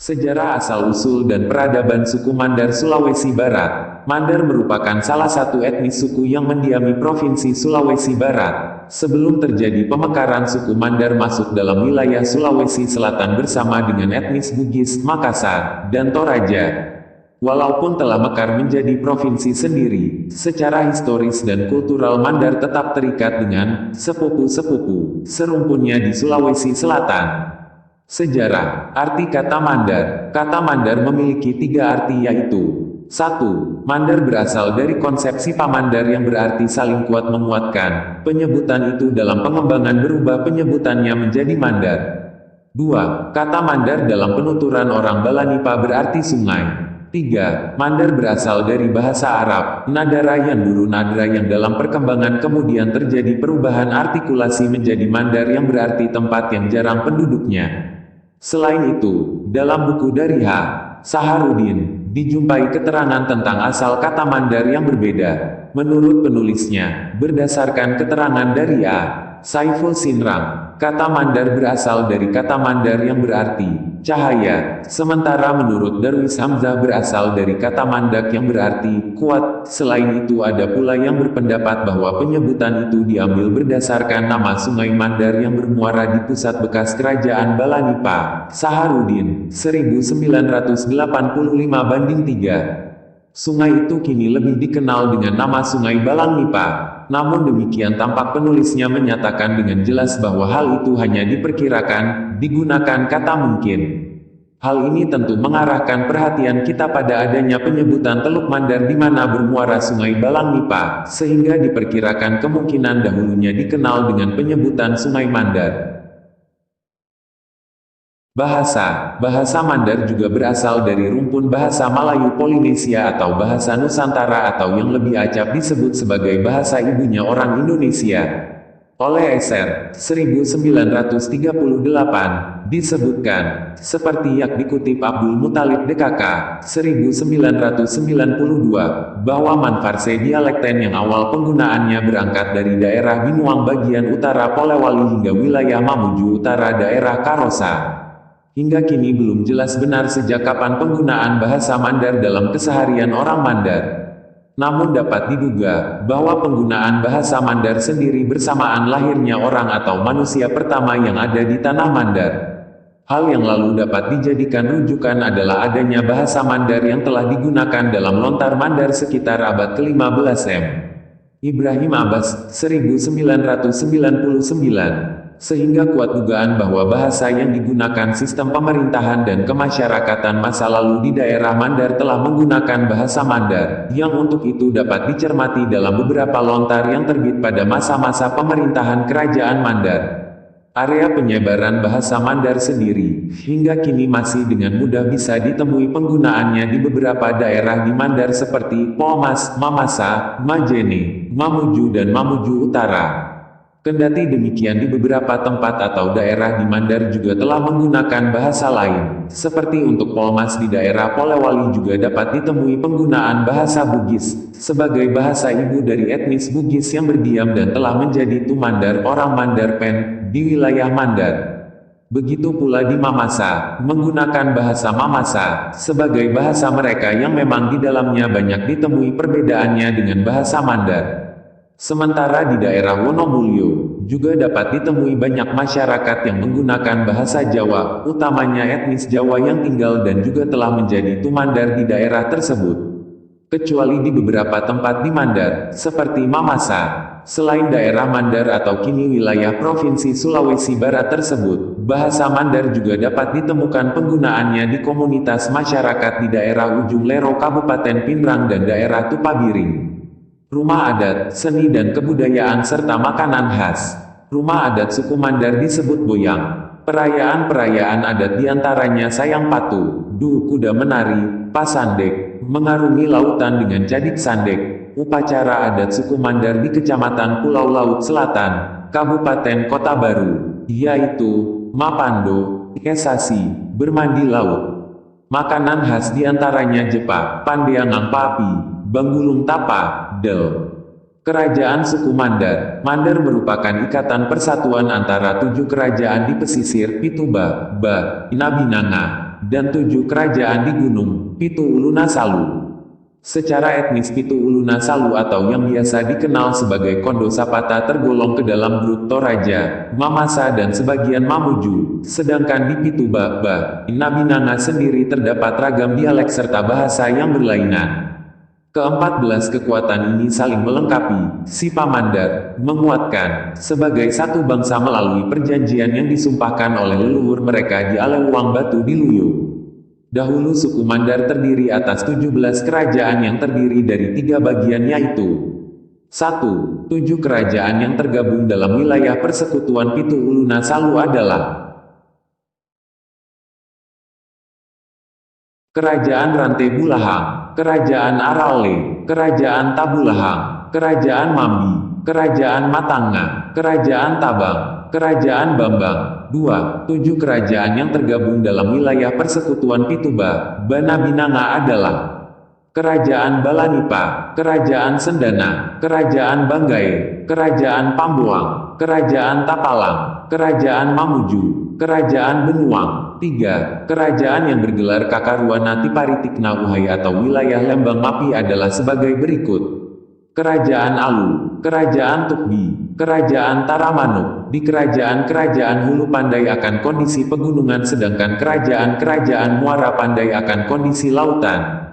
Sejarah asal-usul dan peradaban suku Mandar Sulawesi Barat. Mandar merupakan salah satu etnis suku yang mendiami Provinsi Sulawesi Barat. Sebelum terjadi pemekaran suku Mandar masuk dalam wilayah Sulawesi Selatan bersama dengan etnis Bugis, Makassar, dan Toraja. Walaupun telah mekar menjadi provinsi sendiri, secara historis dan kultural Mandar tetap terikat dengan sepupu-sepupu serumpunnya di Sulawesi Selatan. Sejarah. Arti kata Mandar. Kata Mandar memiliki tiga arti yaitu: 1. Mandar berasal dari konsep sifat Mandar yang berarti saling kuat menguatkan. Penyebutan itu dalam pengembangan berubah penyebutannya menjadi Mandar. 2. Kata Mandar dalam penuturan orang Balanipa berarti sungai. 3. Mandar berasal dari bahasa Arab, Nadara yang dulu Nadra yang dalam perkembangan kemudian terjadi perubahan artikulasi menjadi Mandar yang berarti tempat yang jarang penduduknya. Selain itu, dalam buku dari H. Saharudin, dijumpai keterangan tentang asal kata Mandar yang berbeda. Menurut penulisnya, berdasarkan keterangan dari A. Saiful Sinram, kata Mandar berasal dari kata Mandar yang berarti cahaya, sementara menurut Darwis Hamzah berasal dari kata Mandak yang berarti kuat. Selain itu ada pula yang berpendapat bahwa penyebutan itu diambil berdasarkan nama Sungai Mandar yang bermuara di pusat bekas kerajaan Balanipa. Saharudin, 1985-3. Sungai itu kini lebih dikenal dengan nama Sungai Balanipa. Namun demikian tampak penulisnya menyatakan dengan jelas bahwa hal itu hanya diperkirakan, digunakan kata mungkin. Hal ini tentu mengarahkan perhatian kita pada adanya penyebutan Teluk Mandar di mana bermuara Sungai Balanipa, sehingga diperkirakan kemungkinan dahulunya dikenal dengan penyebutan Sungai Mandar. Bahasa. Bahasa Mandar juga berasal dari rumpun bahasa Melayu Polinesia atau bahasa Nusantara atau yang lebih acap disebut sebagai bahasa ibunya orang Indonesia. Oleh Eser, 1938, disebutkan, seperti yang dikutip Abdul Muthalib DKK, 1992, bahwa Manfarse dialekten yang awal penggunaannya berangkat dari daerah Binuang bagian utara Polewali hingga wilayah Mamuju utara daerah Karosa. Hingga kini belum jelas benar sejak kapan penggunaan bahasa Mandar dalam keseharian orang Mandar. Namun dapat diduga, bahwa penggunaan bahasa Mandar sendiri bersamaan lahirnya orang atau manusia pertama yang ada di tanah Mandar. Hal yang lalu dapat dijadikan rujukan adalah adanya bahasa Mandar yang telah digunakan dalam lontar Mandar sekitar abad ke-15 M. Ibrahim Abbas, 1999. Sehingga kuat dugaan bahwa bahasa yang digunakan sistem pemerintahan dan kemasyarakatan masa lalu di daerah Mandar telah menggunakan bahasa Mandar, yang untuk itu dapat dicermati dalam beberapa lontar yang terbit pada masa-masa pemerintahan Kerajaan Mandar. Area penyebaran bahasa Mandar sendiri, hingga kini masih dengan mudah bisa ditemui penggunaannya di beberapa daerah di Mandar seperti Polmas, Mamasa, Majene, Mamuju dan Mamuju Utara. Kendati demikian di beberapa tempat atau daerah di Mandar juga telah menggunakan bahasa lain, seperti untuk Polmas di daerah Polewali juga dapat ditemui penggunaan bahasa Bugis, sebagai bahasa ibu dari etnis Bugis yang berdiam dan telah menjadi Tumandar orang Mandar Pen, di wilayah Mandar. Begitu pula di Mamasa, menggunakan bahasa Mamasa, sebagai bahasa mereka yang memang di dalamnya banyak ditemui perbedaannya dengan bahasa Mandar. Sementara di daerah Wonomulyo, juga dapat ditemui banyak masyarakat yang menggunakan bahasa Jawa, utamanya etnis Jawa yang tinggal dan juga telah menjadi Tumandar di daerah tersebut. Kecuali di beberapa tempat di Mandar, seperti Mamasa. Selain daerah Mandar atau kini wilayah Provinsi Sulawesi Barat tersebut, bahasa Mandar juga dapat ditemukan penggunaannya di komunitas masyarakat di daerah Ujung Lero Kabupaten Pinrang dan daerah Tupabiring. Rumah adat, seni dan kebudayaan serta makanan khas. Rumah adat suku Mandar disebut boyang. Perayaan-perayaan adat diantaranya Sayang Patu, Du Kuda Menari, Pasandek, mengarungi lautan dengan Cadik Sandek, upacara adat suku Mandar di Kecamatan Pulau Laut Selatan, Kabupaten Kota Baru, yaitu Mapando, Kesasi, bermandi laut. Makanan khas diantaranya Jepa, Pandeangang Papi, Banggulung Tapa, Del. Kerajaan suku Mandar. Mandar merupakan ikatan persatuan antara 7 kerajaan di pesisir Pituba, Ba, Nabinanga, dan 7 kerajaan di Gunung Pitu Uluna Salu. Secara etnis Pitu Uluna Salu atau yang biasa dikenal sebagai Kondo Sapata tergolong ke dalam grup Toraja, Mamasa dan sebagian Mamuju, sedangkan di Pitu Nabinanga sendiri terdapat ragam dialek serta bahasa yang berlainan. Ke-14 kekuatan ini saling melengkapi. Sipa Mandar menguatkan sebagai satu bangsa melalui perjanjian yang disumpahkan oleh leluhur mereka di Alewuang Batu di Luyo. Dahulu suku Mandar terdiri atas 17 kerajaan yang terdiri dari 3 bagian yaitu 1. 7 kerajaan yang tergabung dalam wilayah persekutuan Pitu Uluna Salu adalah Kerajaan Rantai Bulahang, Kerajaan Araole, Kerajaan Tabulahang, Kerajaan Mambi, Kerajaan Matanga, Kerajaan Tabang, Kerajaan Bambang. 2. 7 kerajaan yang tergabung dalam wilayah persekutuan Pituba, Banabinanga adalah Kerajaan Balanipa, Kerajaan Sendana, Kerajaan Banggai, Kerajaan Pambuang, Kerajaan Tapalang, Kerajaan Mamuju, Kerajaan Benuang. 3. Kerajaan yang bergelar Kakaruana Tiparitikna Uhai atau wilayah Lembang Mapi adalah sebagai berikut. Kerajaan Alu, Kerajaan Tukbi, Kerajaan Taramanuk. Di kerajaan-kerajaan Hulu Pandai akan kondisi pegunungan sedangkan kerajaan-kerajaan Muara Pandai akan kondisi lautan.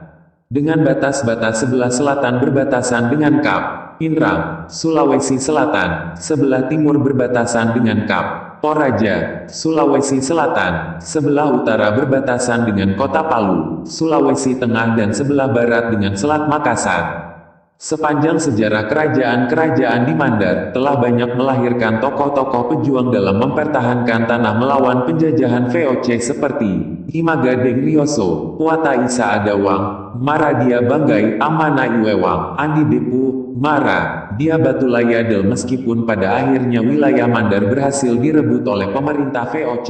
Dengan batas-batas sebelah selatan berbatasan dengan Kap Pinrang, Sulawesi Selatan, sebelah timur berbatasan dengan Kap Toraja, Sulawesi Selatan, sebelah utara berbatasan dengan Kota Palu, Sulawesi Tengah dan sebelah barat dengan Selat Makassar. Sepanjang sejarah kerajaan-kerajaan di Mandar, telah banyak melahirkan tokoh-tokoh pejuang dalam mempertahankan tanah melawan penjajahan VOC seperti Himaga Dengrioso, Puata Isa Adawang, Maradia Banggai, Amana Iwewang, Andi Depu, Mara, Dia Batulayadel. Meskipun pada akhirnya wilayah Mandar berhasil direbut oleh pemerintah VOC.